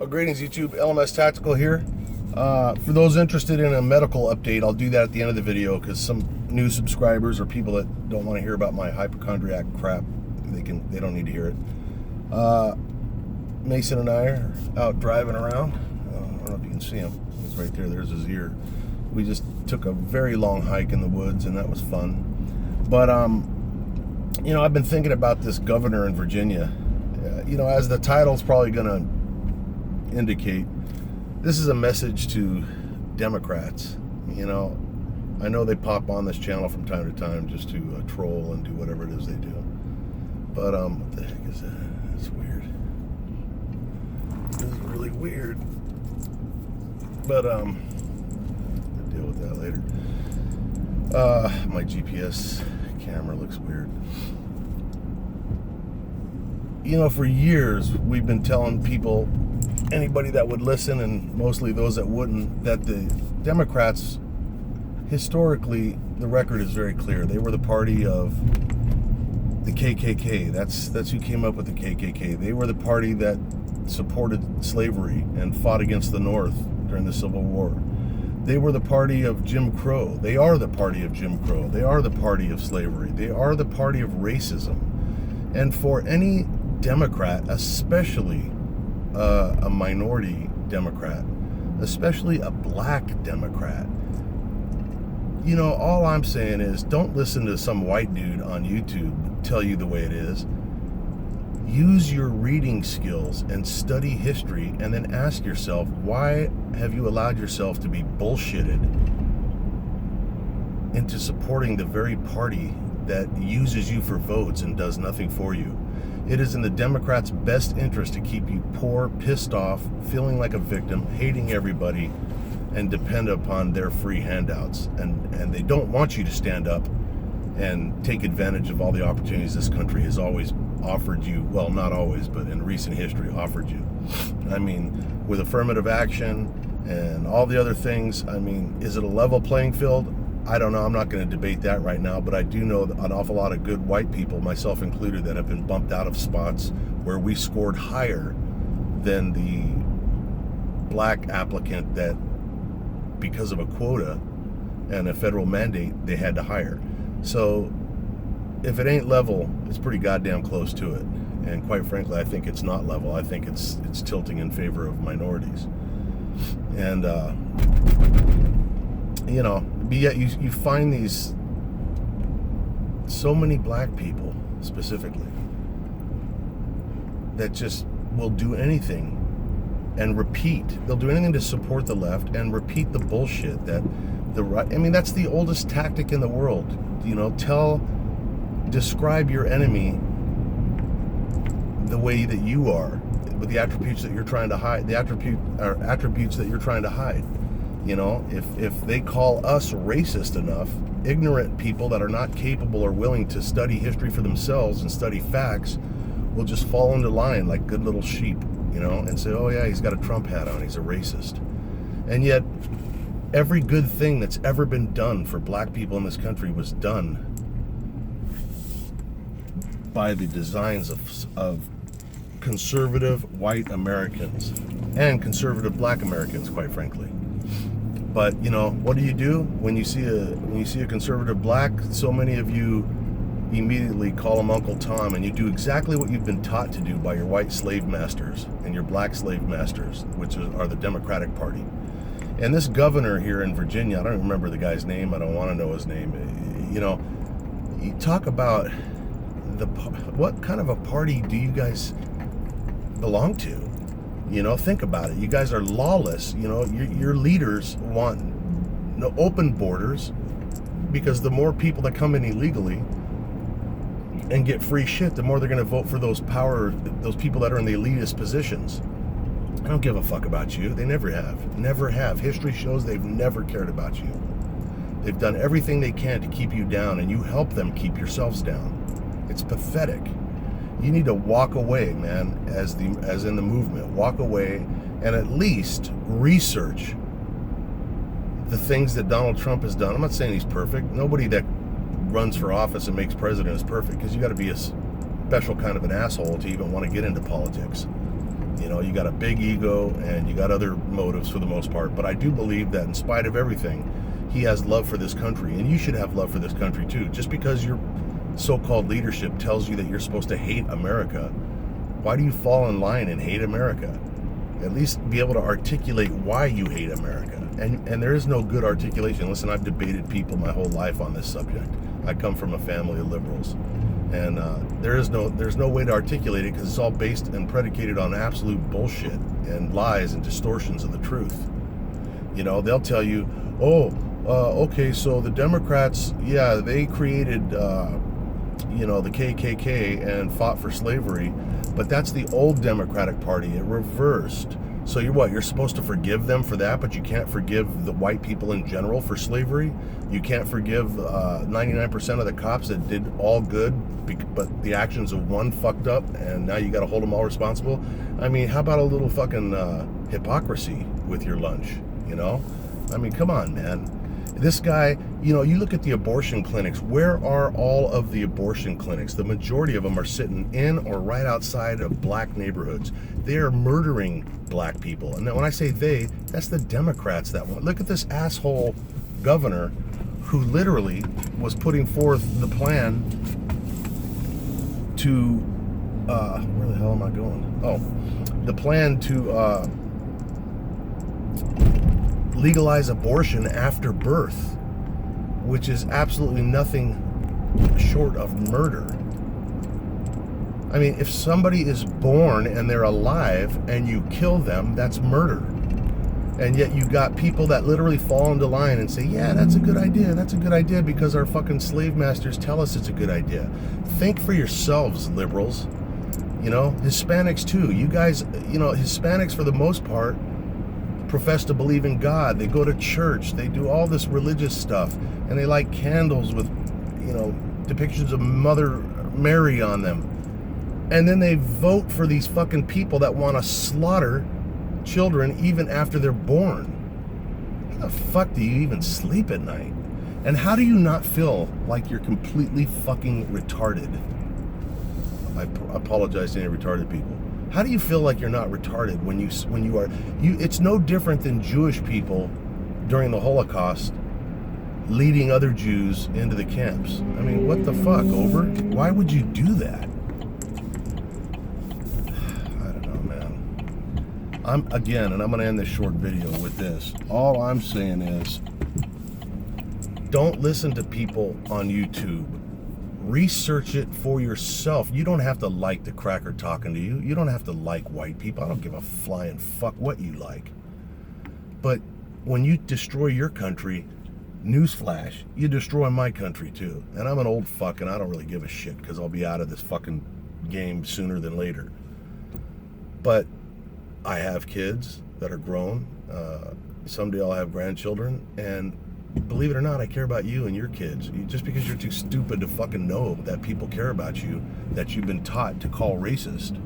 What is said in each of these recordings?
Greetings YouTube, LMS Tactical here. For those interested in a medical update, I'll do that at the end of the video because some new subscribers or people that don't want to hear about my hypochondriac crap, they don't need to hear it. Mason and I are out driving around. I don't know if you can see him. He's right there. There's his ear. We just took a very long hike in the woods, and that was fun. But I've been thinking about this governor in Virginia. As the title's probably going to indicate, this is a message to Democrats. I know they pop on this channel from time to time just to troll and do whatever it is they do. But what the heck is that? It's weird. This is really weird. But I'll deal with that later. My GPS camera looks weird. For years we've been telling people, anybody that would listen and mostly those that wouldn't, that the Democrats, historically, the record is very clear. They were the party of the KKK. That's who came up with the KKK. They were the party that supported slavery and fought against the North during the Civil War. They were the party of Jim Crow. They are the party of Jim Crow. They are the party of slavery. They are the party of racism. And for any Democrat, especially a minority Democrat, especially a black Democrat, all I'm saying is don't listen to some white dude on YouTube tell you the way it is. Use your reading skills and study history, and then ask yourself, why have you allowed yourself to be bullshitted into supporting the very party that uses you for votes and does nothing for you? It is in the Democrats' best interest to keep you poor, pissed off, feeling like a victim, hating everybody, and depend upon their free handouts. And they don't want you to stand up and take advantage of all the opportunities this country has always offered you. Well, not always, but in recent history offered you. With affirmative action and all the other things, is it a level playing field? I don't know. I'm not going to debate that right now, but I do know an awful lot of good white people, myself included, that have been bumped out of spots where we scored higher than the black applicant that, because of a quota and a federal mandate, they had to hire. So if it ain't level, it's pretty goddamn close to it. And quite frankly, I think it's not level. I think it's tilting in favor of minorities. And but yet you find these, so many black people specifically, that just will do anything and repeat. They'll do anything to support the left and repeat the bullshit that the right. That's the oldest tactic in the world. Describe your enemy the way that you are, with the attributes that you're trying to hide. The attributes that you're trying to hide. If they call us racist enough, ignorant people that are not capable or willing to study history for themselves and study facts will just fall into line like good little sheep, and say, oh yeah, he's got a Trump hat on, he's a racist. And yet, every good thing that's ever been done for black people in this country was done by the designs of conservative white Americans and conservative black Americans, quite frankly. But what do when you see a conservative black? So many of you immediately call him Uncle Tom, and you do exactly what you've been taught to do by your white slave masters and your black slave masters, which are the Democratic Party. And this governor here in Virginia, I don't remember the guy's name. I don't want to know his name. You talk about what kind of a party do you guys belong to? Think about it. You guys are lawless. Your leaders want open borders, because the more people that come in illegally and get free shit, the more they're going to vote for those people that are in the elitist positions. I don't give a fuck about you. They never have. Never have. History shows they've never cared about you. They've done everything they can to keep you down, and you help them keep yourselves down. It's pathetic. You need to walk away, man, as in the movement. Walk away and at least research the things that Donald Trump has done. I'm not saying he's perfect. Nobody that runs for office and makes president is perfect, because you got to be a special kind of an asshole to even want to get into politics. You know, you got a big ego and you got other motives for the most part. But I do believe that in spite of everything, he has love for this country. And you should have love for this country too. Just because your so-called leadership tells you that you're supposed to hate America, why do you fall in line and hate America? At least be able to articulate why you hate America. And there is no good articulation. Listen, I've debated people my whole life on this subject. I come from a family of liberals. And there's no way to articulate it because it's all based and predicated on absolute bullshit and lies and distortions of the truth. You know, they'll tell you, okay, so the Democrats, yeah, they created, the KKK and fought for slavery, but that's the old Democratic Party. It reversed. So you're supposed to forgive them for that, but you can't forgive the white people in general for slavery? You can't forgive 99% of the cops that did all good, but the actions of one fucked up, and now you got to hold them all responsible? I mean, how about a little fucking hypocrisy with your lunch, you know? I mean, come on, man. This guy, you look at the abortion clinics. Where are all of the abortion clinics? The majority of them are sitting in or right outside of black neighborhoods. They are murdering black people. And then when I say they, that's the Democrats that want. Look at this asshole governor who literally was putting forth the plan to, where the hell am I going? Oh, the plan to, legalize abortion after birth, which is absolutely nothing short of murder. I mean, if somebody is born and they're alive and you kill them, that's murder. And yet you got people that literally fall into line and say, yeah, that's a good idea because our fucking slave masters tell us it's a good idea. Think for yourselves, liberals. Hispanics too. You guys, Hispanics for the most part profess to believe in God. They go to church. They do all this religious stuff. And they light candles with, depictions of Mother Mary on them. And then they vote for these fucking people that want to slaughter children even after they're born. How the fuck do you even sleep at night? And how do you not feel like you're completely fucking retarded? I apologize to any retarded people. How do you feel like you're not retarded when you are? It's no different than Jewish people during the Holocaust leading other Jews into the camps. I mean, what the fuck, over? Why would you do that? I don't know, man. I'm going to end this short video with this. All I'm saying is, don't listen to people on YouTube. Research it for yourself. You don't have to like the cracker talking to you. You don't have to like white people. I don't give a flying fuck what you like. But when you destroy your country, newsflash, you destroy my country too. And I'm an old fuck and I don't really give a shit because I'll be out of this fucking game sooner than later. But I have kids that are grown. Someday I'll have grandchildren, and believe it or not, I care about you and your kids. Just because you're too stupid to fucking know that people care about you, that you've been taught to call racist,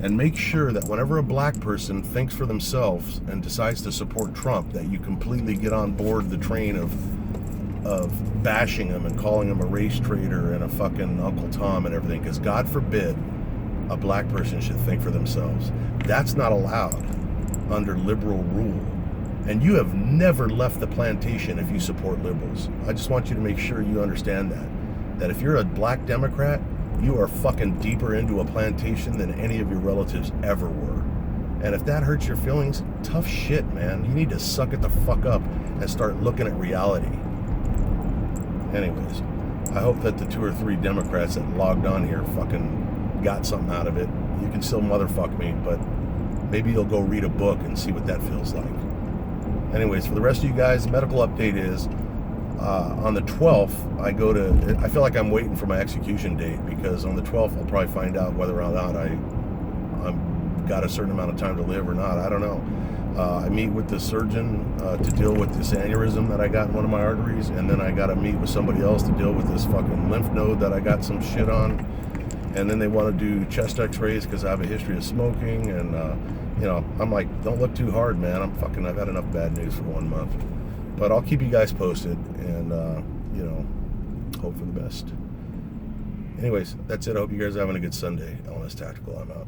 and make sure that whenever a black person thinks for themselves and decides to support Trump, that you completely get on board the train of bashing him and calling him a race traitor and a fucking Uncle Tom and everything, because God forbid a black person should think for themselves. That's not allowed under liberal rule. And you have never left the plantation if you support liberals. I just want you to make sure you understand that if you're a black Democrat, you are fucking deeper into a plantation than any of your relatives ever were. And if that hurts your feelings, tough shit, man. You need to suck it the fuck up and start looking at reality. Anyways, I hope that the 2 or 3 Democrats that logged on here fucking got something out of it. You can still motherfuck me, but maybe you'll go read a book and see what that feels like. Anyways, for the rest of you guys, the medical update is on the 12th, I feel like I'm waiting for my execution date, because on the 12th, I'll probably find out whether or not I'm got a certain amount of time to live or not. I don't know. I meet with the surgeon to deal with this aneurysm that I got in one of my arteries, and then I got to meet with somebody else to deal with this fucking lymph node that I got some shit on. And then they want to do chest x-rays because I have a history of smoking, and I'm like, don't look too hard, man. I've had enough bad news for 1 month. But I'll keep you guys posted, and hope for the best. Anyways, that's it. I hope you guys are having a good Sunday. LNS Tactical, I'm out.